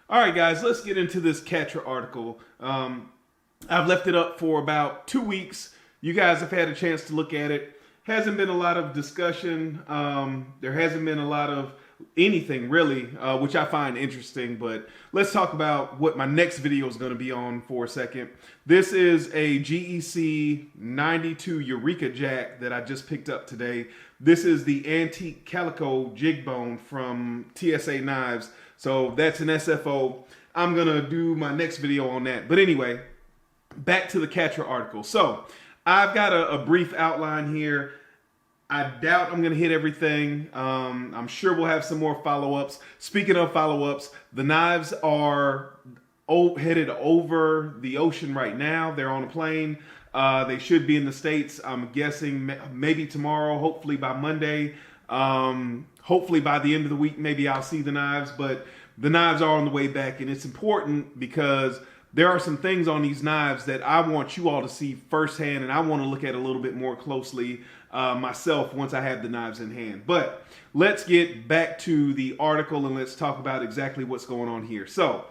All right, guys, let's get into this CATRA article. I've left it up for about 2 weeks. You guys have had a chance to look at it. Hasn't been a lot of discussion. There hasn't been a lot of anything really, which I find interesting. But let's talk about what my next video is going to be on for a second. This is a GEC 92 Eureka Jack that I just picked up today. This is the antique calico jig bone from TSA Knives. So that's an SFO. I'm going to do my next video on that. But anyway, back to the CATRA article. So I've got a brief outline here. I doubt I'm going to hit everything. I'm sure we'll have some more follow-ups. Speaking of follow-ups, the knives are headed over the ocean right now. They're on a plane. They should be in the States, I'm guessing maybe tomorrow, hopefully by Monday. Hopefully by the end of the week, maybe I'll see the knives, but the knives are on the way back, and it's important because there are some things on these knives that I want you all to see firsthand, and I want to look at a little bit more closely myself once I have the knives in hand. But let's get back to the article and let's talk about exactly what's going on here. So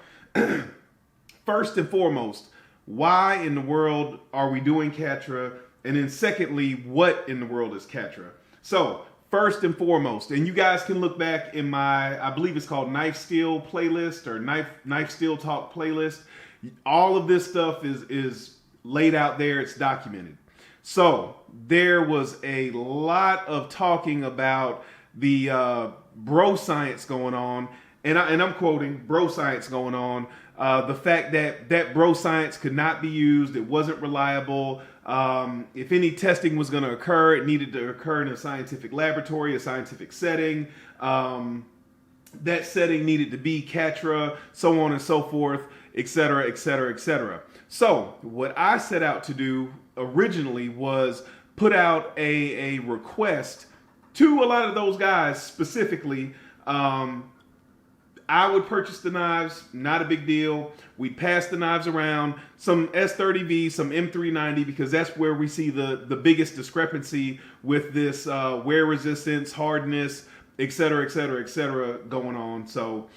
first and foremost, why in the world are we doing CATRA? And then secondly, what in the world is CATRA? So first and foremost, and you guys can look back in my, I believe it's called Knife Steel playlist or Knife Steel Talk playlist. All of this stuff is laid out there. It's documented. So there was a lot of talking about the bro science going on, and I'm quoting bro science going on. The fact that bro science could not be used, it wasn't reliable. If any testing was going to occur, it needed to occur in a scientific laboratory, a scientific setting. That setting needed to be CATRA, so on and so forth, etc., etc., etc. So what I set out to do originally was put out a request to a lot of those guys specifically. I would purchase the knives, not a big deal. We'd pass the knives around, some S30V, some M390, because that's where we see the biggest discrepancy with this wear resistance, hardness, etc., etc., etc. going on. So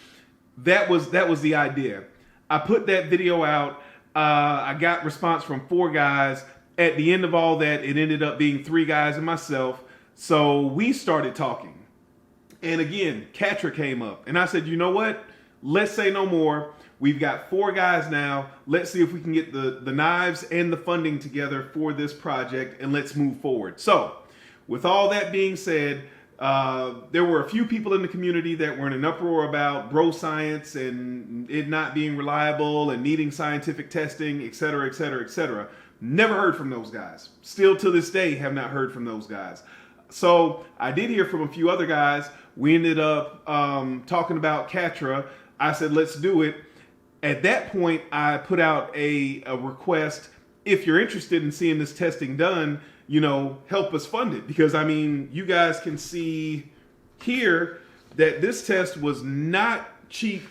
that was the idea. I put that video out. I got response from 4 guys. At the end of all that, it ended up being 3 guys and myself. So we started talking. And again, CATRA came up. And I said, you know what? Let's say no more. We've got 4 guys now. Let's see if we can get the knives and the funding together for this project, and let's move forward. So with all that being said, there were a few people in the community that were in an uproar about bro science and it not being reliable and needing scientific testing, etc., etc., etc. Never heard from those guys. Still to this day have not heard from those guys. So I did hear from a few other guys. We ended up talking about CATRA. I said, let's do it. At that point, I put out a request. If you're interested in seeing this testing done, you know, help us fund it. Because, I mean, you guys can see here that this test was not cheap.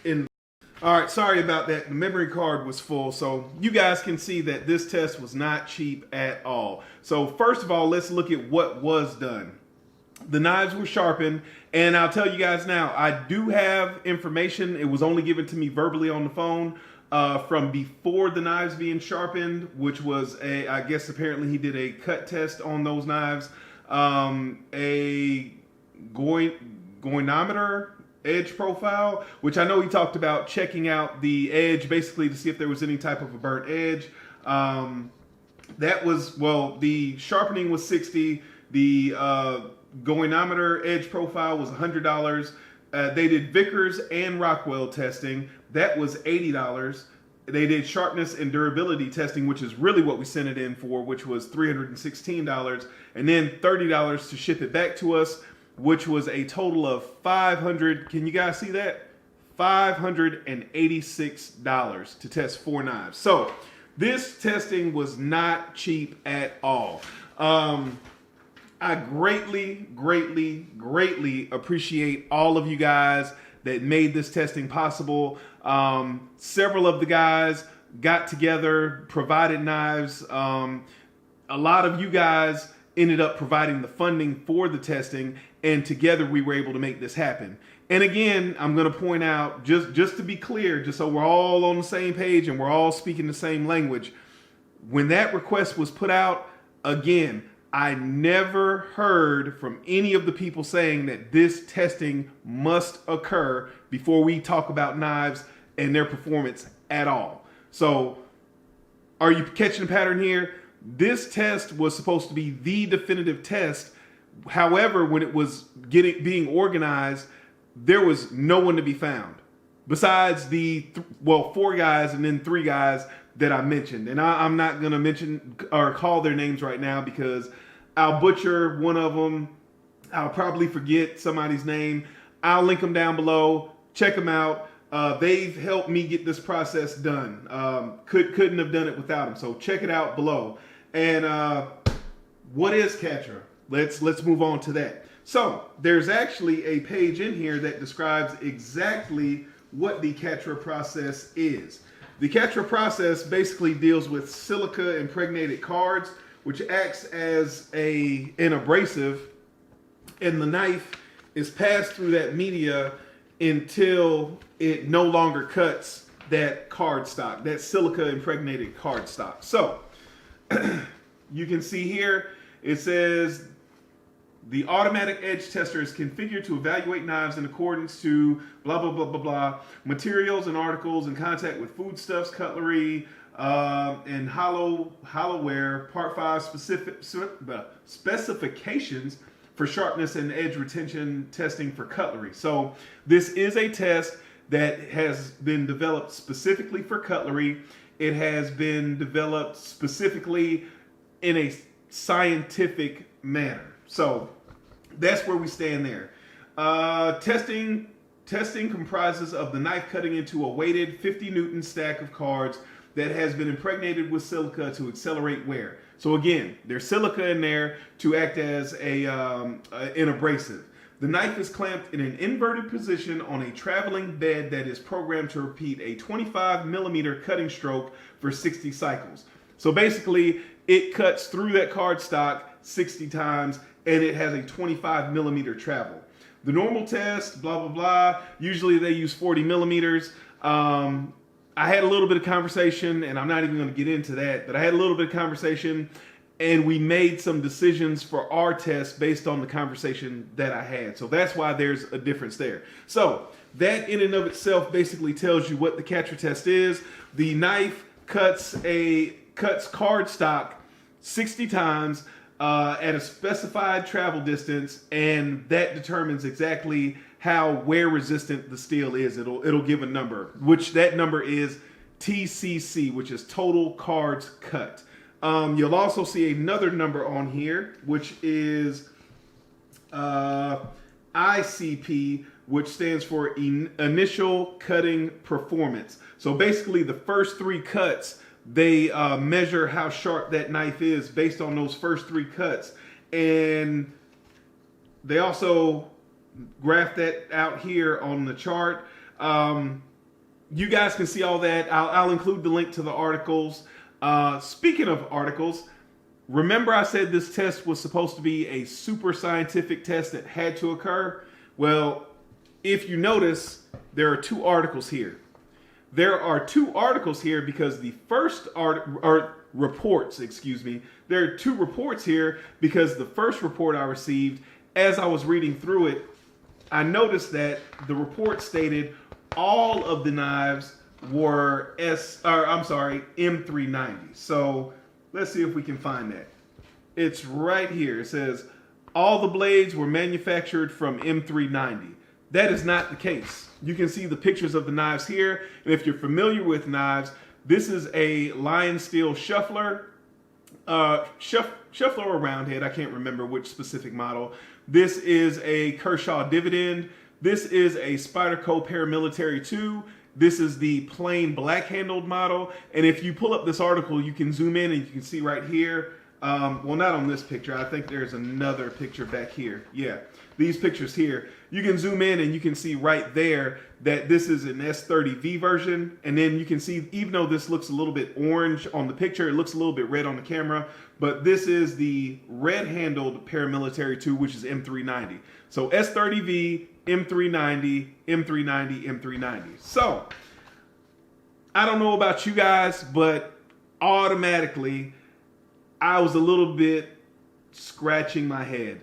All right, sorry about that. The memory card was full. So you guys can see that this test was not cheap at all. So first of all, let's look at what was done. The knives were sharpened, and I'll tell you guys now, I do have information. It was only given to me verbally on the phone from before the knives being sharpened, which was I guess apparently he did a cut test on those knives. A goinometer edge profile, which I know he talked about checking out the edge basically to see if there was any type of a burnt edge. That was, well, the sharpening was $60. The goinometer edge profile was $100. They did Vickers and Rockwell testing. That was $80. They did sharpness and durability testing, which is really what we sent it in for, which was $316. And then $30 to ship it back to us, which was a total of $500. Can you guys see that? $586 to test 4 knives. So this testing was not cheap at all. I greatly, greatly, greatly appreciate all of you guys that made this testing possible. Several of the guys got together, provided knives. A lot of you guys ended up providing the funding for the testing, and together we were able to make this happen. And again, I'm going to point out, just to be clear, just so we're all on the same page and we're all speaking the same language, when that request was put out, again, I never heard from any of the people saying that this testing must occur before we talk about knives and their performance at all. So are you catching the pattern here? This test was supposed to be the definitive test. However, when it was being organized, there was no one to be found besides the 4 guys and then 3 guys that I mentioned. And I'm not going to mention or call their names right now because I'll butcher one of them. I'll probably forget somebody's name. I'll link them down below. Check them out. They've helped me get this process done. Couldn't have done it without them. So check it out below. And what is CATRA? Let's move on to that. So there's actually a page in here that describes exactly what the CATRA process is. The CATRA process basically deals with silica impregnated cards, which acts as an abrasive, and the knife is passed through that media until it no longer cuts that cardstock, that silica impregnated cardstock. So you can see here, it says the automatic edge tester is configured to evaluate knives in accordance to blah, blah, blah, blah, blah. Materials and articles in contact with foodstuffs, cutlery, and hollowware. Part 5 specifications for sharpness and edge retention testing for cutlery. So this is a test that has been developed specifically for cutlery. It has been developed specifically in a scientific manner. So that's where we stand there. Testing comprises of the knife cutting into a weighted 50 Newton stack of cards that has been impregnated with silica to accelerate wear. So again, there's silica in there to act as an abrasive. The knife is clamped in an inverted position on a traveling bed that is programmed to repeat a 25 millimeter cutting stroke for 60 cycles. So basically, it cuts through that cardstock 60 times, and it has a 25 millimeter travel. The normal test, blah, blah, blah, usually they use 40 millimeters. I had a little bit of conversation, and I'm not even going to get into that, but I had a little bit of conversation, and we made some decisions for our test based on the conversation that I had. So that's why there's a difference there. So that in and of itself basically tells you what the CATRA test is. The knife cuts cardstock 60 times at a specified travel distance, and that determines exactly how wear resistant the steel is. It'll give a number, which that number is TCC, which is total cards cut. You'll also see another number on here, which is ICP, which stands for initial cutting performance. So basically the first 3 cuts, they measure how sharp that knife is based on those first 3 cuts. And they also graph that out here on the chart. You guys can see all that. I'll include the link to the articles. Speaking of articles, remember I said this test was supposed to be a super scientific test that had to occur? Well, if you notice, there are 2 articles here. There are 2 articles here because the first reports, excuse me. There are 2 reports here because the first report I received, as I was reading through it, I noticed that the report stated all of the knives were M390. So let's see if we can find that. It's right here. It says all the blades were manufactured from M390. That is not the case. You can see the pictures of the knives here. And if you're familiar with knives, this is a lion steel shuffler, shuffler or roundhead. I can't remember which specific model. This is a Kershaw dividend. This is a Spyderco Paramilitary 2. This is the plain black handled model. And if you pull up this article, you can zoom in and you can see right here, Well, not on this picture. I think there's another picture back here. Yeah, these pictures here. You can zoom in and you can see right there that this is an S30V version. And then you can see, even though this looks a little bit orange on the picture, it looks a little bit red on the camera. But this is the red-handled paramilitary tube, which is M390. So S30V, M390, M390, M390. So I don't know about you guys, but automatically I was a little bit scratching my head.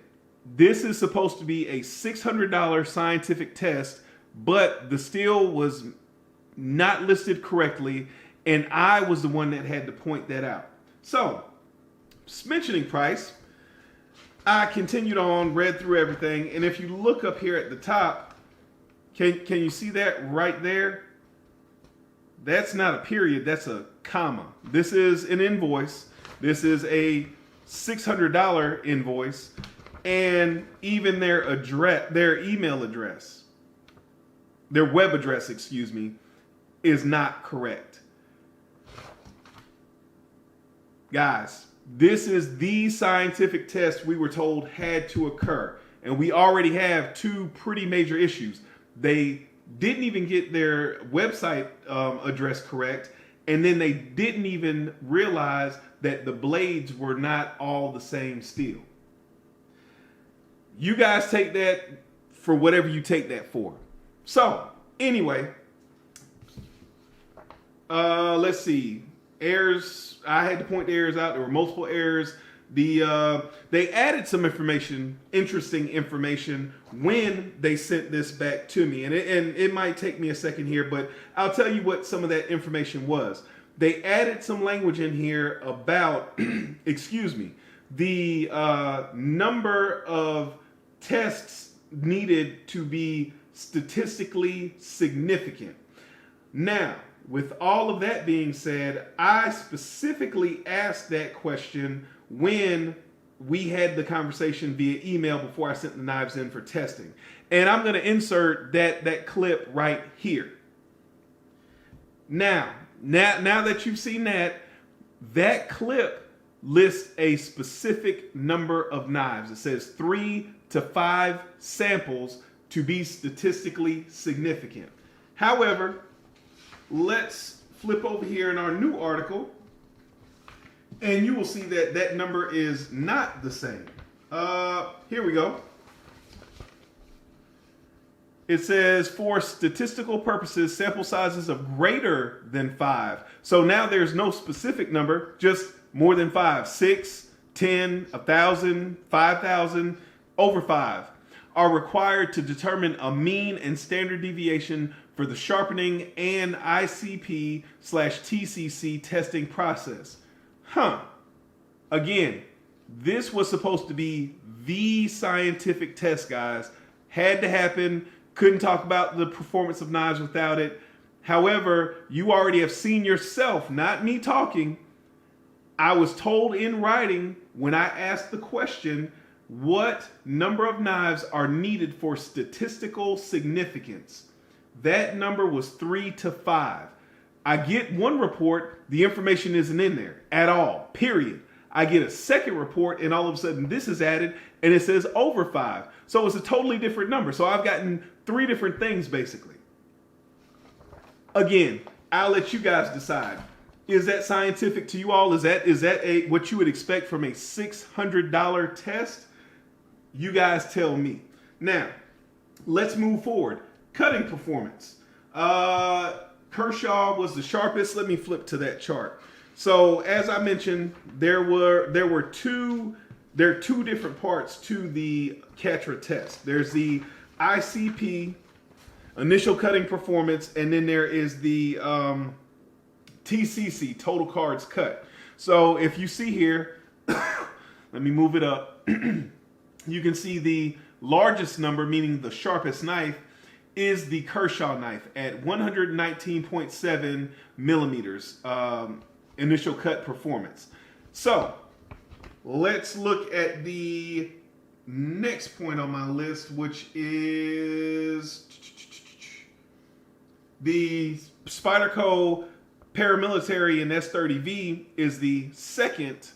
This is supposed to be a $600 scientific test, but the steel was not listed correctly, and I was the one that had to point that out. So, mentioning price, I continued on, read through everything, and if you look up here at the top, can you see that right there? That's not a period, that's a comma. This is an invoice. This is a $600 invoice, and even their address, their email address, their web address, excuse me, is not correct. Guys, this is the scientific test we were told had to occur, and we already have two pretty major issues. They didn't even get their website address correct, and then they didn't even realize that the blades were not all the same steel. You guys take that for whatever you take that for. So, anyway, let's see. Errors, I had to point the errors out. There were multiple errors. They added some information, interesting information, when they sent this back to me. And it might take me a second here, but I'll tell you what some of that information was. They added some language in here about, excuse me, the number of tests needed to be statistically significant. Now, with all of that being said, I specifically asked that question when we had the conversation via email before I sent the knives in for testing. And I'm going to insert that clip right here. Now that you've seen that clip lists a specific number of knives. It says 3 to 5 samples to be statistically significant. However, let's flip over here in our new article, and you will see that that number is not the same. Here we go. It says for statistical purposes, sample sizes of greater than 5. So now there's no specific number, just more than 5. 6, 10, 1,000, 5,000, over 5 are required to determine a mean and standard deviation for the sharpening and ICP/TCC testing process. Again, this was supposed to be the scientific test, guys. Had to happen. Couldn't talk about the performance of knives without it. However, you already have seen yourself, not me talking. I was told in writing when I asked the question, what number of knives are needed for statistical significance? That number was 3 to 5. I get one report, the information isn't in there at all, period. I get a second report, and all of a sudden this is added, and it says over 5. So it's a totally different number. So I've gotten 3 different things, basically. Again, I'll let you guys decide. Is that scientific to you all? Is that what you would expect from a $600 test? You guys tell me. Now, let's move forward. Cutting performance. Kershaw was the sharpest. Let me flip to that chart. So as I mentioned, there are two different parts to the CATRA test. There's the ICP, initial cutting performance, and then there is the TCC, total cards cut. So if you see here, let me move it up. You can see the largest number, meaning the sharpest knife, is the Kershaw knife at 119.7 millimeters initial cut performance. So let's look at the next point on my list, which is the Spyderco paramilitary and S30V is the second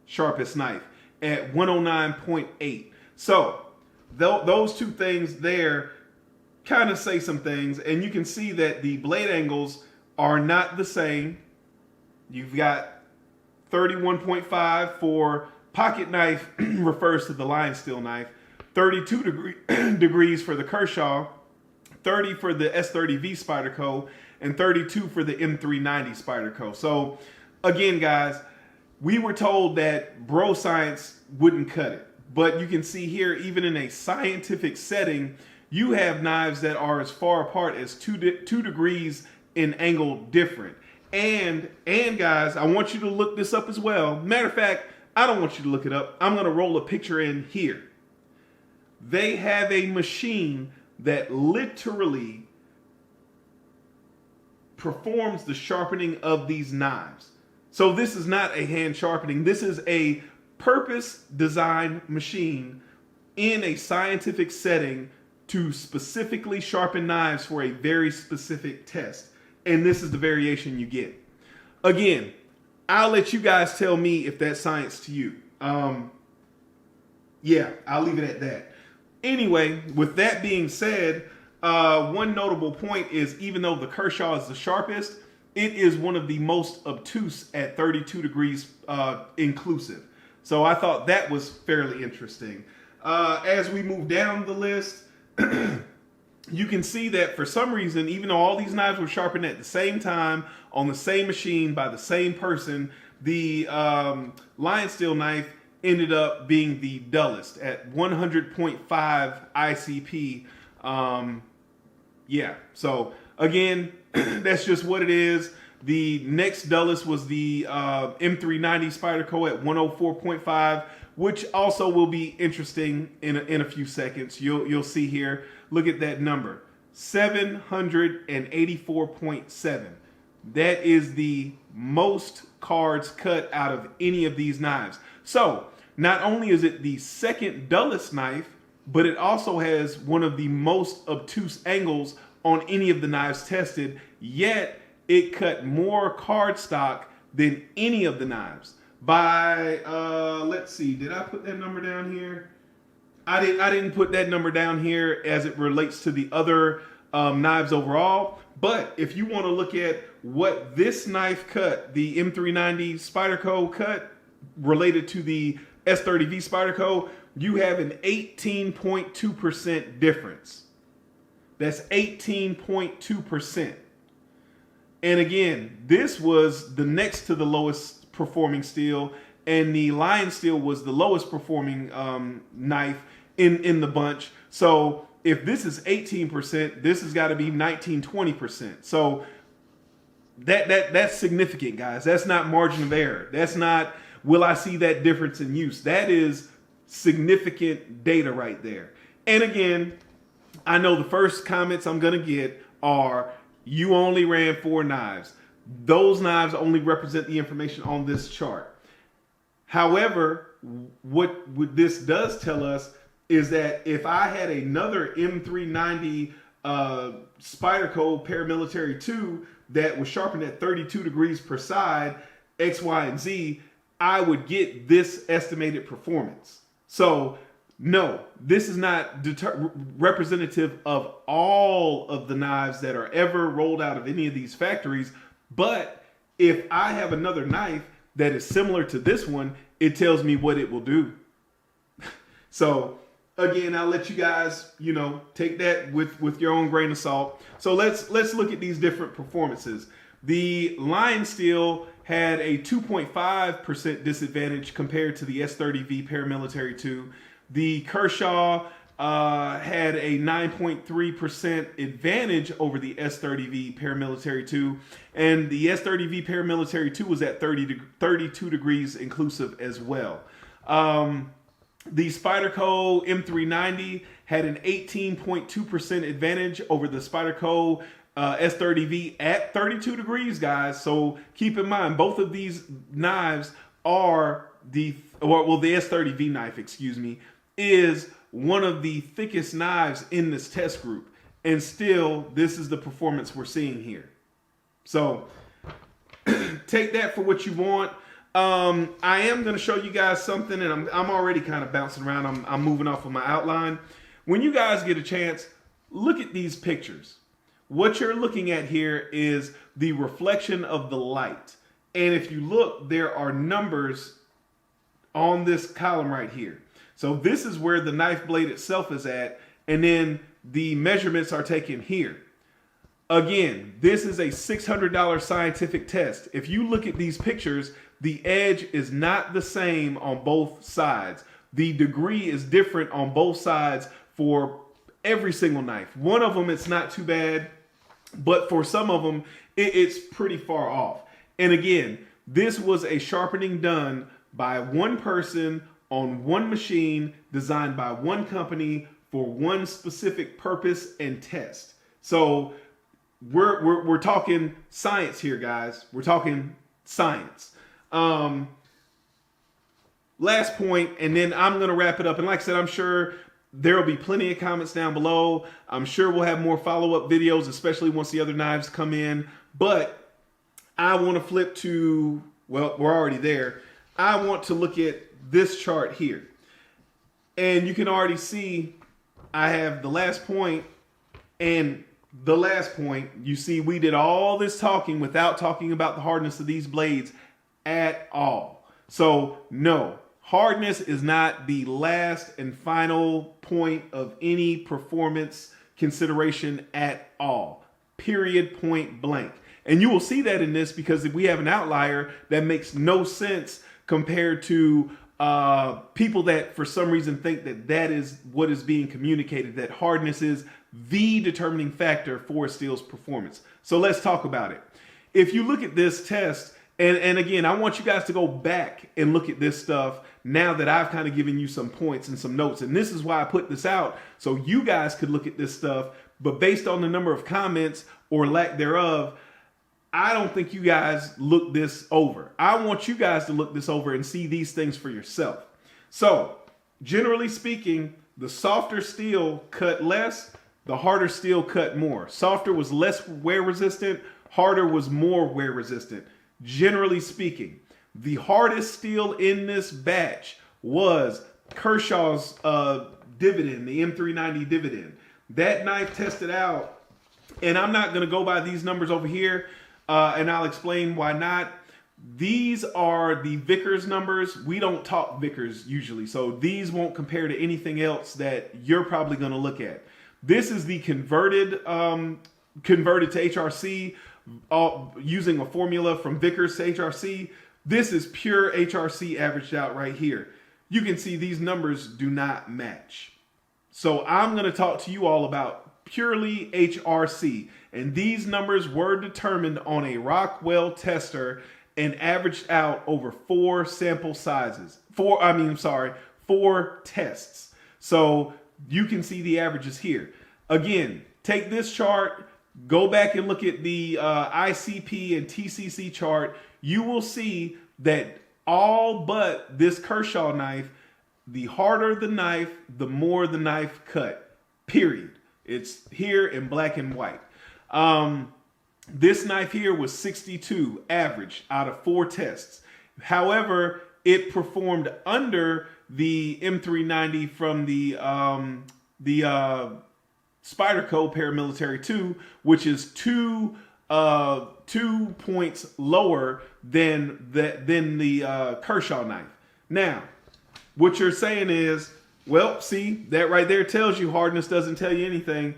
sharpest knife at 109.8. So those two things there kind of say some things, and you can see that the blade angles are not the same. You've got 31.5 for pocket knife refers to the lion steel knife, 32 degrees for the Kershaw, 30 for the S30V Spyderco, and 32 for the M390 Spyderco. So again, guys, we were told that bro science wouldn't cut it. But you can see here, even in a scientific setting, you have knives that are as far apart as 2 degrees in angle different. And guys, I want you to look this up as well. Matter of fact, I don't want you to look it up. I'm going to roll a picture in here. They have a machine that literally performs the sharpening of these knives. So this is not a hand sharpening. This is a purpose designed machine in a scientific setting to specifically sharpen knives for a very specific test. And this is the variation you get. Again, I'll let you guys tell me if that's science to you. Yeah, I'll leave it at that. Anyway, with that being said, one notable point is even though the Kershaw is the sharpest, it is one of the most obtuse at 32 degrees inclusive. So I thought that was fairly interesting. As we move down the list, you can see that for some reason, even though all these knives were sharpened at the same time on the same machine by the same person, the lion steel knife ended up being the dullest at 100.5 ICP. Yeah, so again, that's just what it is. The next dullest was the M390 Spyderco at 104.5, which also will be interesting in a few seconds. You'll see here. Look at that number, 784.7. That is the most cards cut out of any of these knives. So not only is it the second dullest knife, but it also has one of the most obtuse angles on any of the knives tested, yet it cut more cardstock than any of the knives. By, let's see, did I put that number down here? I didn't put that number down here as it relates to the other knives overall. But if you want to look at what this knife cut, the M390 Spyderco cut, related to the S30V Spyderco, you have an 18.2% difference. That's 18.2%. And again, this was the next to the lowest performing steel, and the lion steel was the lowest performing knife in the bunch. So if this is 18%, this has got to be 19-20%. So that's significant, guys. That's not margin of error. That's not, will I see that difference in use? That is significant data right there. And again, I know the first comments I'm going to get are, you only ran 4 knives. Those knives only represent the information on this chart. However, what this does tell us is that if I had another M390 Spyderco Paramilitary 2 that was sharpened at 32 degrees per side, X, Y, and Z, I would get this estimated performance. So no, this is not representative of all of the knives that are ever rolled out of any of these factories. But if I have another knife that is similar to this one, it tells me what it will do. So again, I'll let you guys, take that with your own grain of salt. So let's look at these different performances. The lion steel had a 2.5% disadvantage compared to the S30V Paramilitary 2. The Kershaw had a 9.3% advantage over the S30V Paramilitary 2. And the S30V Paramilitary 2 was at 32 degrees inclusive as well. The Spyderco M390 had an 18.2% advantage over the Spyderco S30V at 32 degrees, guys. So keep in mind, both of these knives are the S30V knife, is one of the thickest knives in this test group. And still, this is the performance we're seeing here. So take that for what you want. I am going to show you guys something, and I'm already kind of bouncing around. I'm moving off of my outline. When you guys get a chance, look at these pictures. What you're looking at here is the reflection of the light. And if you look, there are numbers on this column right here. So this is where the knife blade itself is at, and then the measurements are taken here. Again, this is a $600 scientific test. If you look at these pictures, the edge is not the same on both sides. The degree is different on both sides for every single knife. One of them, it's not too bad, but for some of them, it's pretty far off. And again, this was a sharpening done by one person on one machine, designed by one company for one specific purpose and test. So we're talking science here, guys. We're talking science. Last point, and then I'm going to wrap it up. And like I said, I'm sure there will be plenty of comments down below. I'm sure we'll have more follow-up videos, especially once the other knives come in. But I want to flip to, well, we're already there. I want to look at this chart here. And you can already see I have the last point and the last point. You see, we did all this talking without talking about the hardness of these blades at all. So no, hardness is not the last and final point of any performance consideration at all. Period, point blank. And you will see that in this, because if we have an outlier that makes no sense compared to people that for some reason think that that is what is being communicated, that hardness is the determining factor for a steel's performance. So let's talk about it. If you look at this test, and again, I want you guys to go back and look at this stuff now that I've kind of given you some points and some notes. And this is why I put this out, so you guys could look at this stuff. But based on the number of comments or lack thereof, I don't think you guys look this over. I want you guys to look this over and see these things for yourself. So, generally speaking, the softer steel cut less, the harder steel cut more. Softer was less wear resistant, harder was more wear resistant. Generally speaking, the hardest steel in this batch was Kershaw's Dividend, the M390 Dividend. That knife tested out, and I'm not going to go by these numbers over here, and I'll explain why not. These are the Vickers numbers. We don't talk Vickers usually, so these won't compare to anything else that you're probably going to look at. This is the converted to HRC, using a formula from Vickers to HRC. This is pure HRC averaged out right here. You can see these numbers do not match. So I'm going to talk to you all about purely HRC. And these numbers were determined on a Rockwell tester and averaged out over 4 sample sizes. 4 tests. So you can see the averages here. Again, take this chart, go back and look at the ICP and TCC chart. You will see that all but this Kershaw knife, the harder the knife, the more the knife cut. Period. It's here in black and white. This knife here was 62 average out of 4 tests. However, it performed under the M390 from the Spyderco Paramilitary 2, which is 2 points lower than the Kershaw knife. Now, what you're saying is, well, see, that right there tells you hardness doesn't tell you anything.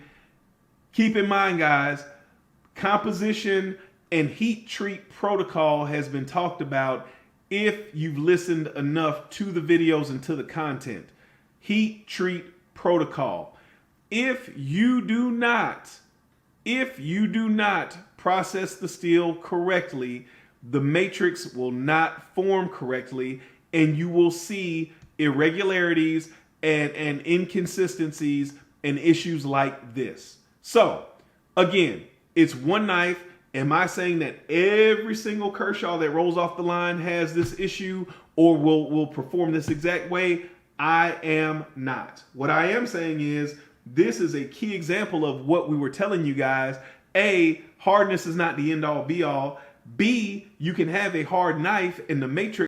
Keep in mind, guys, composition and heat treat protocol has been talked about if you've listened enough to the videos and to the content. Heat treat protocol. If you do not process the steel correctly, the matrix will not form correctly, and you will see irregularities and inconsistencies and issues like this. So, again, it's one knife. Am I saying that every single Kershaw that rolls off the line has this issue or will perform this exact way? I am not. What I am saying is this is a key example of what we were telling you guys. A, hardness is not the end all be all. B, you can have a hard knife in the Matrix